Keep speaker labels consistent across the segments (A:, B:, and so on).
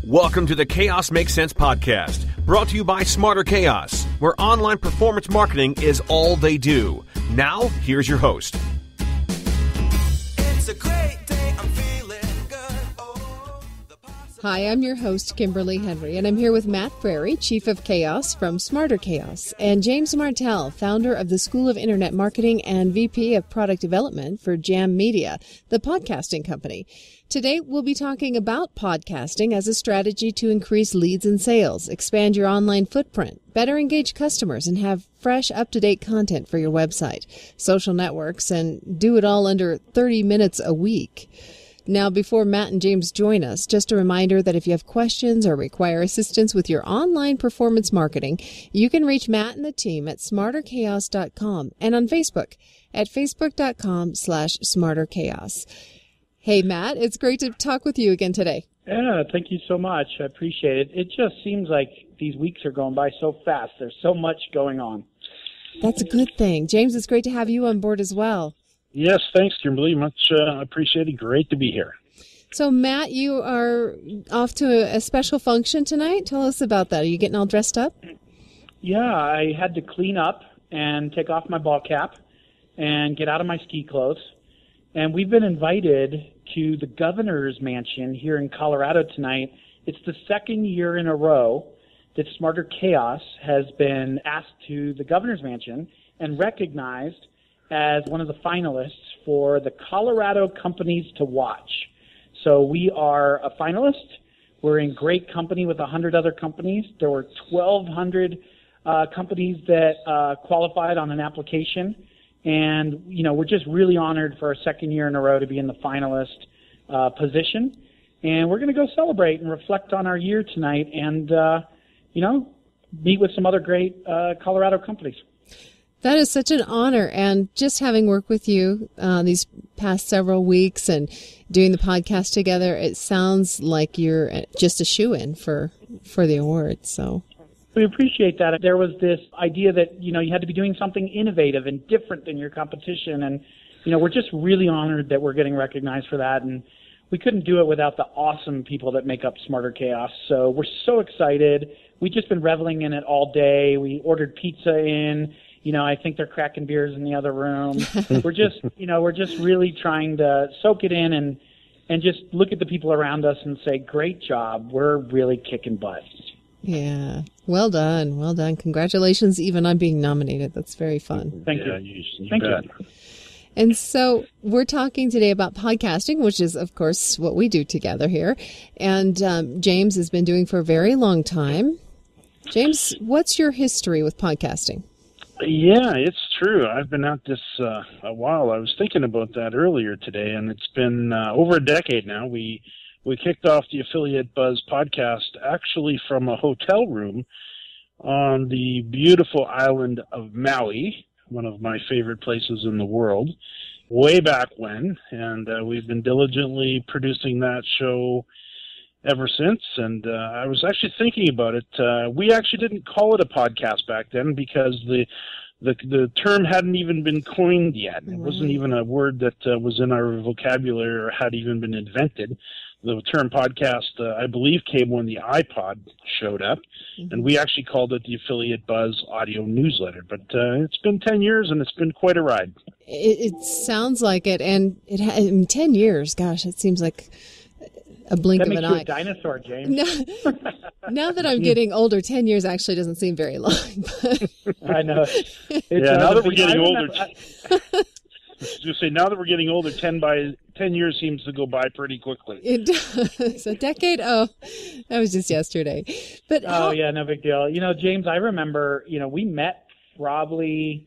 A: Welcome to the Chaos Makes Sense podcast, brought to you by Smarter Chaos, where online performance marketing is all they do. Now, here's your host.
B: It's a great day, I'm feeling good. Oh,
C: Hi, I'm your host, Kimberly Henry, and I'm here with Matt Frary, Chief of Chaos from Smarter Chaos, and James Martell, founder of the School of Internet Marketing and VP of Product Development for Jam Media, the podcasting company. Today, we'll be talking about podcasting as a strategy to increase leads and sales, expand your online footprint, better engage customers, and have fresh, up-to-date content for your website, social networks, and do it all under 30 minutes a week. Now, before Matt and James join us, just a reminder that if you have questions or require assistance with your online performance marketing, you can reach Matt and the team at smarterchaos.com and on Facebook at facebook.com/smarterchaos. Hey, Matt, it's great to talk with you again today.
D: Yeah, thank you so much. I appreciate it. It just seems like these weeks are going by so fast. There's so much going on.
C: That's a good thing. James, it's great to have you on board as well.
E: Yes, thanks, Kimberly. Much appreciated. Great to be here.
C: So, Matt, you are off to a special function tonight. Tell us about that. Are you getting all dressed up?
D: Yeah, I had to clean up and take off my ball cap and get out of my ski clothes. And we've been invited to the governor's mansion here in Colorado tonight. It's the second year in a row that Smarter Chaos has been asked to the governor's mansion and recognized as one of the finalists for the Colorado Companies to Watch. So we are a finalist. We're in great company with 100 other companies. There were 1,200 companies that qualified on an application. And, you know, we're just really honored for our second year in a row to be in the finalist position. And we're going to go celebrate and reflect on our year tonight and, meet with some other great Colorado companies.
C: That is such an honor. And just having worked with you these past several weeks and doing the podcast together, it sounds like you're just a shoo-in for the award. So
D: we appreciate that. There was this idea that, you had to be doing something innovative and different than your competition. And, we're just really honored that we're getting recognized for that. And we couldn't do it without the awesome people that make up Smarter Chaos. So we're so excited. We've just been reveling in it all day. We ordered pizza in. I think they're cracking beers in the other room. We're just really trying to soak it in and just look at the people around us and say, great job. We're really kicking butt.
C: Yeah. Well done. Well done. Congratulations even on being nominated. That's very fun.
D: Thank you.
E: Thank
D: you.
C: And so we're talking today about podcasting, which is, of course, what we do together here. And James has been doing for a very long time. James, what's your history with podcasting?
E: Yeah, it's true. I've been at this a while. I was thinking about that earlier today, and it's been over a decade now. We kicked off the Affiliate Buzz podcast actually from a hotel room on the beautiful island of Maui, one of my favorite places in the world, way back when. And we've been diligently producing that show ever since. And I was actually thinking about it. We actually didn't call it a podcast back then because the term hadn't even been coined yet. It wasn't even a word that was in our vocabulary or had even been invented. The term podcast, I believe, came when the iPod showed up, and we actually called it the Affiliate Buzz Audio Newsletter. But it's been 10 years, and it's been quite a ride.
C: It sounds like it, and in 10 years, gosh, it seems like a blink of an eye.
D: That makes you a dinosaur, James.
C: Now that I'm getting older, 10 years actually doesn't seem very long.
D: I know.
E: Now that we're getting older... now that we're getting older, 10 years seems to go by pretty quickly.
C: It does. A decade? Oh, that was just yesterday. But
D: yeah, no big deal. James, I remember, we met probably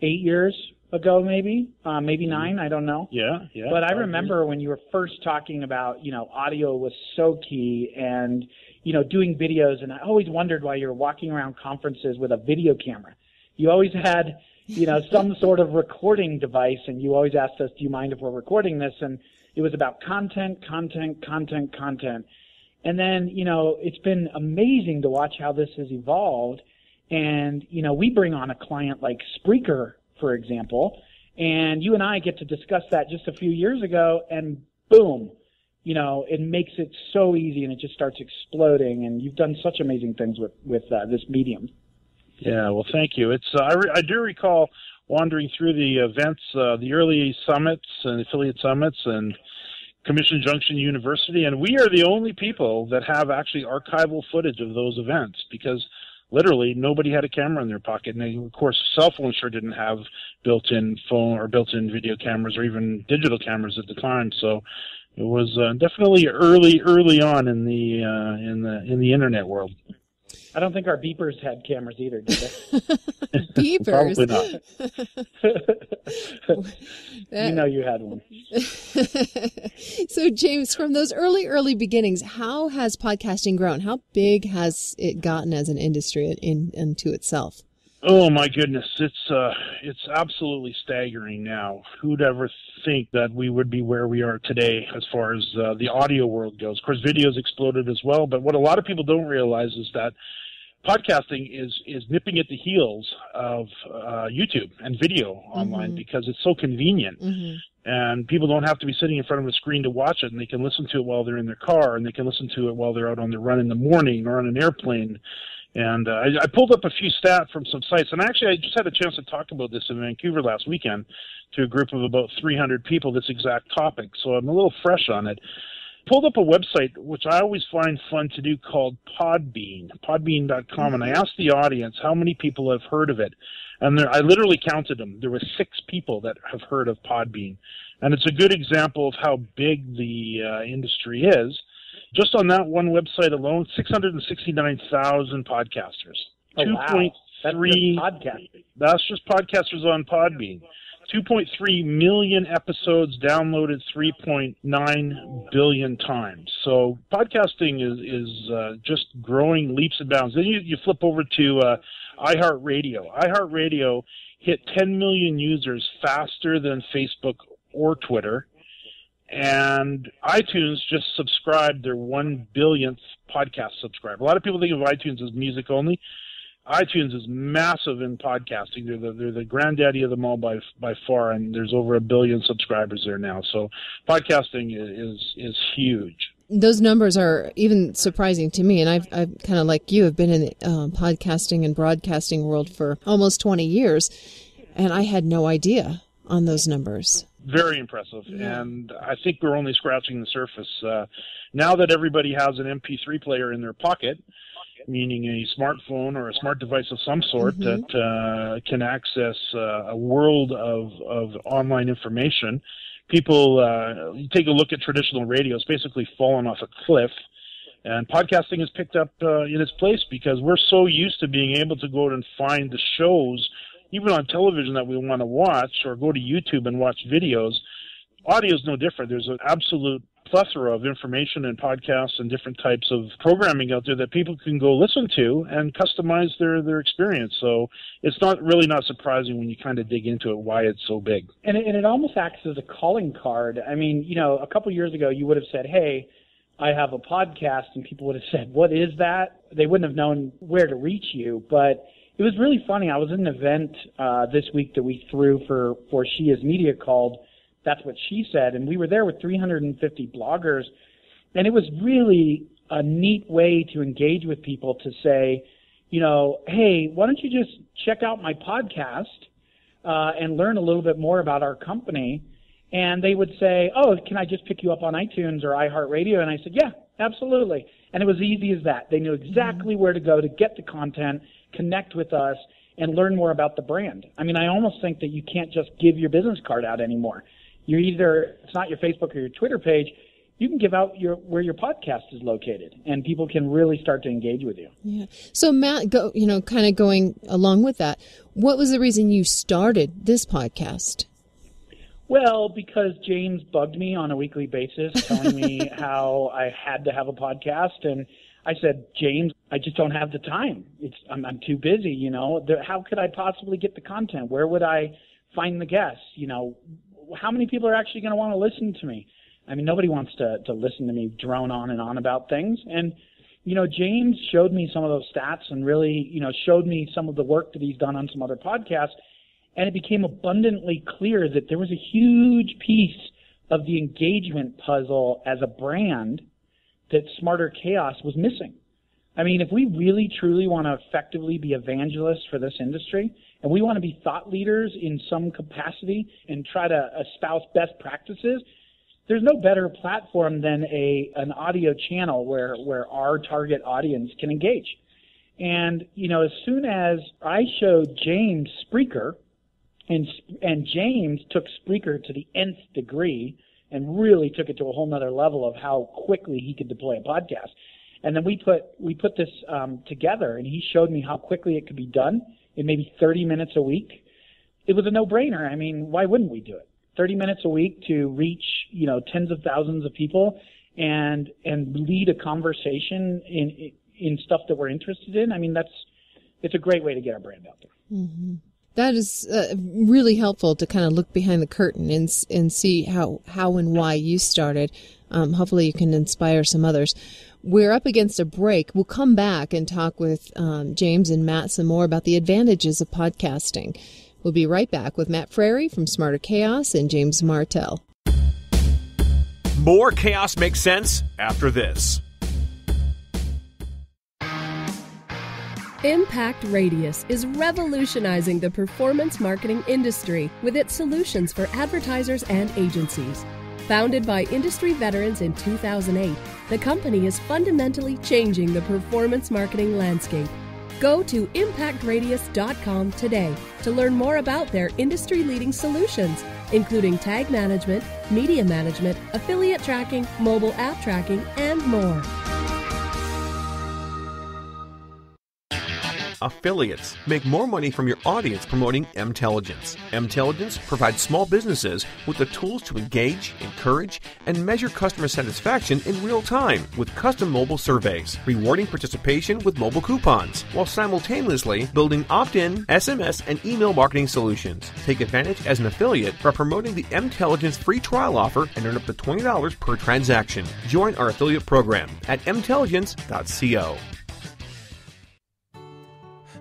D: 8 years ago, maybe 9, I don't know.
E: Yeah.
D: But I remember when you were first talking about, audio was so key and, doing videos. And I always wondered why you were walking around conferences with a video camera. You always had some sort of recording device, and you always asked us, do you mind if we're recording this? And it was about content. And then, it's been amazing to watch how this has evolved. And, we bring on a client like Spreaker, for example, and you and I get to discuss that just a few years ago, and boom, it makes it so easy, and it just starts exploding. And you've done such amazing things with this medium.
E: Yeah, well, thank you. It's I do recall wandering through the events, the early summits and affiliate summits and Commission Junction University, and we are the only people that have actually archival footage of those events, because literally nobody had a camera in their pocket. And they, of course, cell phones sure didn't have built-in phone or built-in video cameras or even digital cameras at the time. So it was definitely early on in the internet world.
D: I don't think our beepers had cameras either, did they?
C: Beepers?
E: Probably not.
D: You had one.
C: So, James, from those early beginnings, how has podcasting grown? How big has it gotten as an industry into itself?
E: Oh my goodness, it's absolutely staggering now. Who'd ever think that we would be where we are today as far as the audio world goes? Of course, video's exploded as well, but what a lot of people don't realize is that podcasting is nipping at the heels of YouTube and video online, because it's so convenient. Mm-hmm. And people don't have to be sitting in front of a screen to watch it, and they can listen to it while they're in their car, and they can listen to it while they're out on their run in the morning or on an airplane. And I pulled up a few stats from some sites, and actually I just had a chance to talk about this in Vancouver last weekend to a group of about 300 people, this exact topic, so I'm a little fresh on it. Pulled up a website, which I always find fun to do, called Podbean, podbean.com, and I asked the audience how many people have heard of it, and I literally counted them. There were 6 people that have heard of Podbean, and it's a good example of how big the industry is. Just on that one website alone, 669,000 podcasters.
D: Oh, wow. That's just podcasting.
E: That's just podcasters on Podbean. 2.3 million episodes downloaded 3.9 billion times. So podcasting is just growing leaps and bounds. Then you flip over to iHeartRadio. iHeartRadio hit 10 million users faster than Facebook or Twitter. And iTunes just subscribed their 1 billionth podcast subscriber. A lot of people think of iTunes as music only. iTunes is massive in podcasting. They're the granddaddy of them all by far, and there's over 1 billion subscribers there now. So podcasting is huge.
C: Those numbers are even surprising to me, and I've kind of like you have been in the podcasting and broadcasting world for almost 20 years, and I had no idea on those numbers.
E: Very impressive, and I think we're only scratching the surface. Now that everybody has an MP3 player in their pocket, meaning a smartphone or a smart device of some sort that can access a world of online information, people, you take a look at traditional radio, it's basically fallen off a cliff. And podcasting has picked up in its place, because we're so used to being able to go out and find the shows even on television that we want to watch, or go to YouTube and watch videos. Audio is no different. There's an absolute plethora of information and podcasts and different types of programming out there that people can go listen to and customize their experience. So it's not surprising when you kind of dig into it why it's so big.
D: And it almost acts as a calling card. I mean, a couple years ago you would have said, hey, I have a podcast, and people would have said, what is that? They wouldn't have known where to reach you, but it was really funny. I was at an event this week that we threw for She Is Media called That's What She Said, and we were there with 350 bloggers, and it was really a neat way to engage with people to say, hey, why don't you just check out my podcast and learn a little bit more about our company? And they would say, oh, can I just pick you up on iTunes or iHeartRadio? And I said, yeah, absolutely. And it was easy as that. They knew exactly where to go to get the content, connect with us, and learn more about the brand. I mean, I almost think that you can't just give your business card out anymore. It's not your Facebook or your Twitter page. You can give out where your podcast is located, and people can really start to engage with you.
C: Yeah. So Matt, kind of going along with that, what was the reason you started this podcast?
D: Well, because James bugged me on a weekly basis, telling me how I had to have a podcast, and I said, James, I just don't have the time. I'm too busy. How could I possibly get the content? Where would I find the guests? How many people are actually going to want to listen to me? I mean, nobody wants to listen to me drone on and on about things. And James showed me some of those stats and really showed me some of the work that he's done on some other podcasts. And it became abundantly clear that there was a huge piece of the engagement puzzle as a brand that Smarter Chaos was missing. I mean, if we really truly want to effectively be evangelists for this industry, and we want to be thought leaders in some capacity and try to espouse best practices, there's no better platform than an audio channel where our target audience can engage. And, as soon as I showed James Spreaker, and James took Spreaker to the nth degree and really took it to a whole nother level of how quickly he could deploy a podcast. And then we put this together, and he showed me how quickly it could be done in maybe 30 minutes a week. It was a no-brainer. I mean, why wouldn't we do it? 30 minutes a week to reach, tens of thousands of people and lead a conversation in stuff that we're interested in. I mean, it's a great way to get our brand out there.
C: Mm-hmm. That is really helpful to kind of look behind the curtain and see how and why you started. Hopefully you can inspire some others. We're up against a break. We'll come back and talk with James and Matt some more about the advantages of podcasting. We'll be right back with Matt Frary from Smarter Chaos and James Martell.
A: More Chaos Makes Sense after this.
F: Impact Radius is revolutionizing the performance marketing industry with its solutions for advertisers and agencies. Founded by industry veterans in 2008, the company is fundamentally changing the performance marketing landscape. Go to impactradius.com today to learn more about their industry-leading solutions, including tag management, media management, affiliate tracking, mobile app tracking, and more.
A: Affiliates make more money from your audience promoting Mtelligence. Mtelligence provides small businesses with the tools to engage, encourage, and measure customer satisfaction in real time with custom mobile surveys, rewarding participation with mobile coupons, while simultaneously building opt-in, SMS, and email marketing solutions. Take advantage as an affiliate by promoting the Mtelligence free trial offer and earn up to $20 per transaction. Join our affiliate program at mtelligence.co.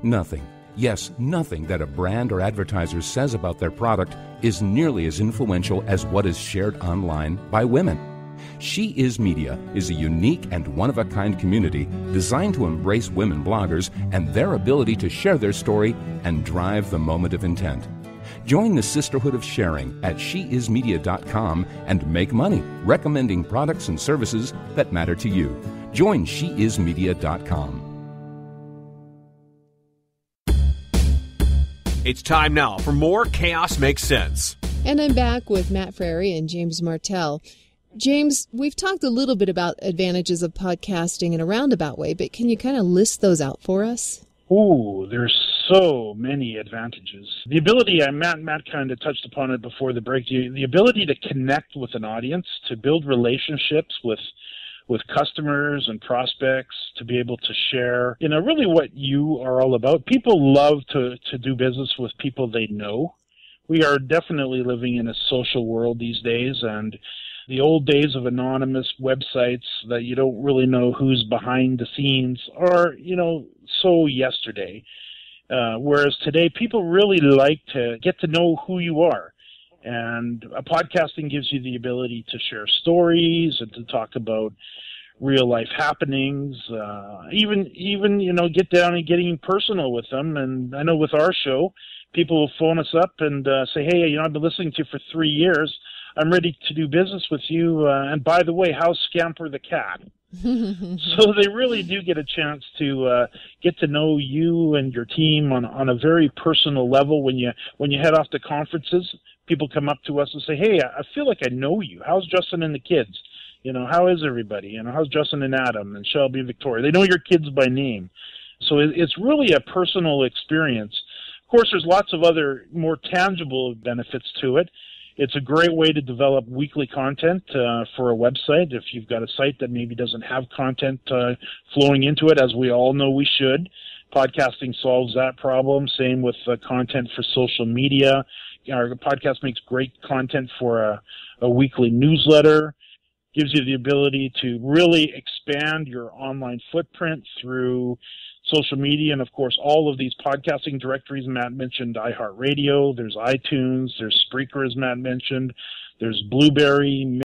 G: Nothing, yes, nothing that a brand or advertiser says about their product is nearly as influential as what is shared online by women. She Is Media is a unique and one-of-a-kind community designed to embrace women bloggers and their ability to share their story and drive the moment of intent. Join the Sisterhood of Sharing at sheismedia.com and make money recommending products and services that matter to you. Join sheismedia.com.
A: It's time now for more Chaos Makes Sense.
C: And I'm back with Matt Frary and James Martell. James, we've talked a little bit about advantages of podcasting in a roundabout way, but can you kind of list those out for us?
E: Ooh, there's so many advantages. The ability, Matt kind of touched upon it before the break, the ability to connect with an audience, to build relationships with customers and prospects, to be able to share, really what you are all about. People love to do business with people they know. We are definitely living in a social world these days, and the old days of anonymous websites that you don't really know who's behind the scenes are, so yesterday. Whereas today, people really like to get to know who you are. And podcasting gives you the ability to share stories and to talk about real life happenings, even get down and getting personal with them. And I know with our show, people will phone us up and say, hey, I've been listening to you for 3 years. I'm ready to do business with you. And by the way, how's Scamper the cat? So they really do get a chance to get to know you and your team on a very personal level. When you head off to conferences, people come up to us and say, hey, I feel like I know you. How's Justin and the kids? How is everybody? How's Justin and Adam and Shelby and Victoria? They know your kids by name. So it's really a personal experience. Of course, there's lots of other more tangible benefits to it. It's a great way to develop weekly content for a website. If you've got a site that maybe doesn't have content flowing into it, as we all know we should, podcasting solves that problem. Same with content for social media. Our podcast makes great content for a weekly newsletter. Gives you the ability to really expand your online footprint through social media, and of course all of these podcasting directories. Matt mentioned iHeartRadio, there's iTunes, there's Spreaker, as Matt mentioned, there's Blueberry,